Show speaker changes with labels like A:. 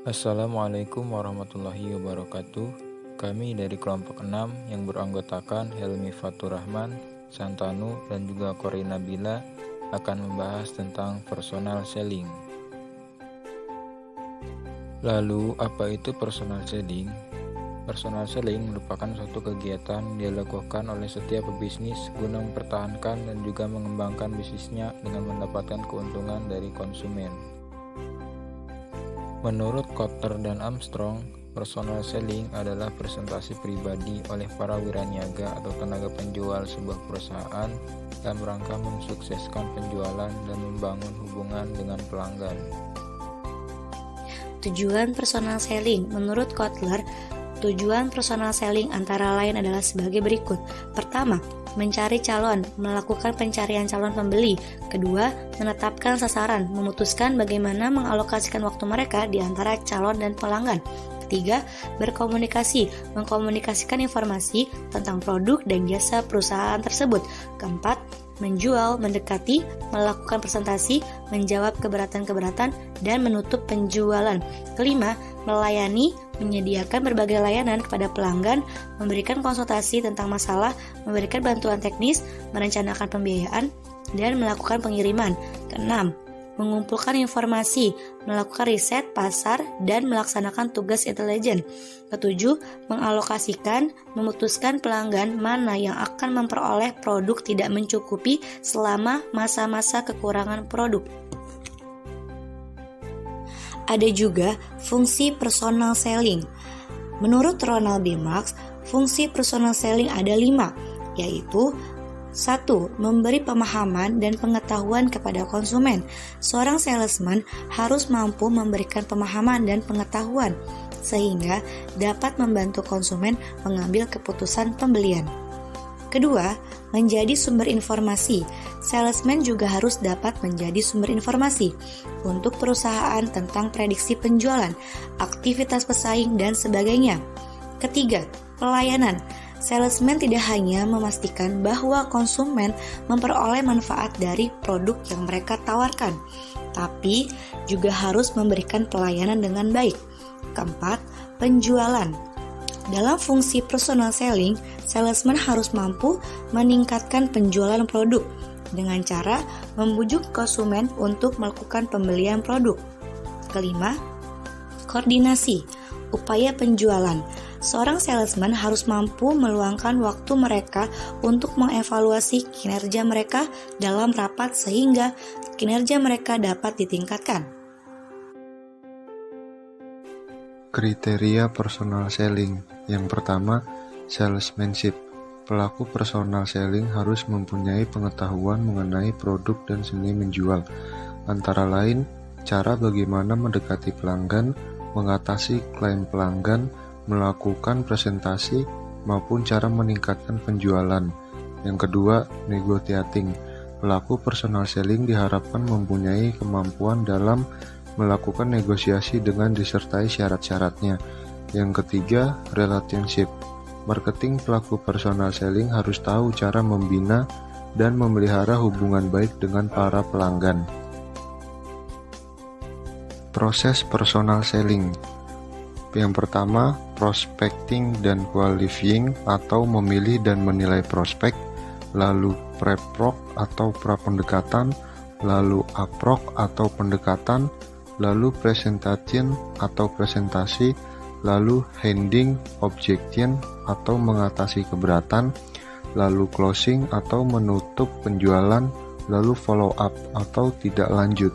A: Assalamualaikum warahmatullahi wabarakatuh. Kami dari kelompok 6 yang beranggotakan Helmi Faturrahman, Santanu, dan juga Korina Bila akan membahas tentang personal selling. Lalu, apa itu personal selling? Personal selling merupakan suatu kegiatan yang dilakukan oleh setiap pebisnis guna mempertahankan dan juga mengembangkan bisnisnya dengan mendapatkan keuntungan dari konsumen. Menurut Kotler dan Armstrong, personal selling adalah presentasi pribadi oleh para wiraniaga atau tenaga penjual sebuah perusahaan dalam rangka mensukseskan penjualan dan membangun hubungan dengan pelanggan.
B: Tujuan personal selling. Menurut Kotler, tujuan personal selling antara lain adalah sebagai berikut. Pertama, mencari calon, melakukan pencarian calon pembeli. Kedua, menetapkan sasaran, memutuskan bagaimana mengalokasikan waktu mereka di antara calon dan pelanggan. Ketiga, berkomunikasi, mengkomunikasikan informasi tentang produk dan jasa perusahaan tersebut. Keempat, menjual, mendekati, melakukan presentasi, menjawab keberatan-keberatan, dan menutup penjualan. Kelima, melayani, menyediakan berbagai layanan kepada pelanggan, memberikan konsultasi tentang masalah, memberikan bantuan teknis, merencanakan pembiayaan, dan melakukan pengiriman. Keenam, mengumpulkan informasi, melakukan riset pasar, dan melaksanakan tugas intelijen. Ketujuh, mengalokasikan, memutuskan pelanggan mana yang akan memperoleh produk tidak mencukupi selama masa-masa kekurangan produk. Ada juga fungsi personal selling. Menurut Ronald B. Marks, fungsi personal selling ada 5, yaitu 1. Memberi pemahaman dan pengetahuan kepada konsumen. Seorang salesman harus mampu memberikan pemahaman dan pengetahuan sehingga dapat membantu konsumen mengambil keputusan pembelian. Kedua, menjadi sumber informasi. Salesman juga harus dapat menjadi sumber informasi untuk perusahaan tentang prediksi penjualan, aktivitas pesaing, dan sebagainya. Ketiga, pelayanan. Salesman tidak hanya memastikan bahwa konsumen memperoleh manfaat dari produk yang mereka tawarkan, tapi juga harus memberikan pelayanan dengan baik. Keempat, penjualan. Dalam fungsi personal selling, salesman harus mampu meningkatkan penjualan produk dengan cara membujuk konsumen untuk melakukan pembelian produk. Kelima, koordinasi, upaya penjualan. Seorang salesman harus mampu meluangkan waktu mereka untuk mengevaluasi kinerja mereka dalam rapat sehingga kinerja mereka dapat ditingkatkan.
C: Kriteria personal selling. Yang pertama, salesmanship. Pelaku personal selling harus mempunyai pengetahuan mengenai produk dan seni menjual, antara lain cara bagaimana mendekati pelanggan, mengatasi klaim pelanggan, melakukan presentasi, maupun cara meningkatkan penjualan. Yang kedua, negotiating. Pelaku personal selling diharapkan mempunyai kemampuan dalam melakukan negosiasi dengan disertai syarat-syaratnya. Yang ketiga, relationship. Marketing. Pelaku personal selling harus tahu cara membina dan memelihara hubungan baik dengan para pelanggan. Proses personal selling. Yang pertama, prospecting dan qualifying atau memilih dan menilai prospek, lalu pre-proc atau pra-pendekatan, lalu approach atau pendekatan, lalu presentation atau presentasi, lalu handing objection atau mengatasi keberatan, lalu closing atau menutup penjualan, lalu follow up atau tidak lanjut.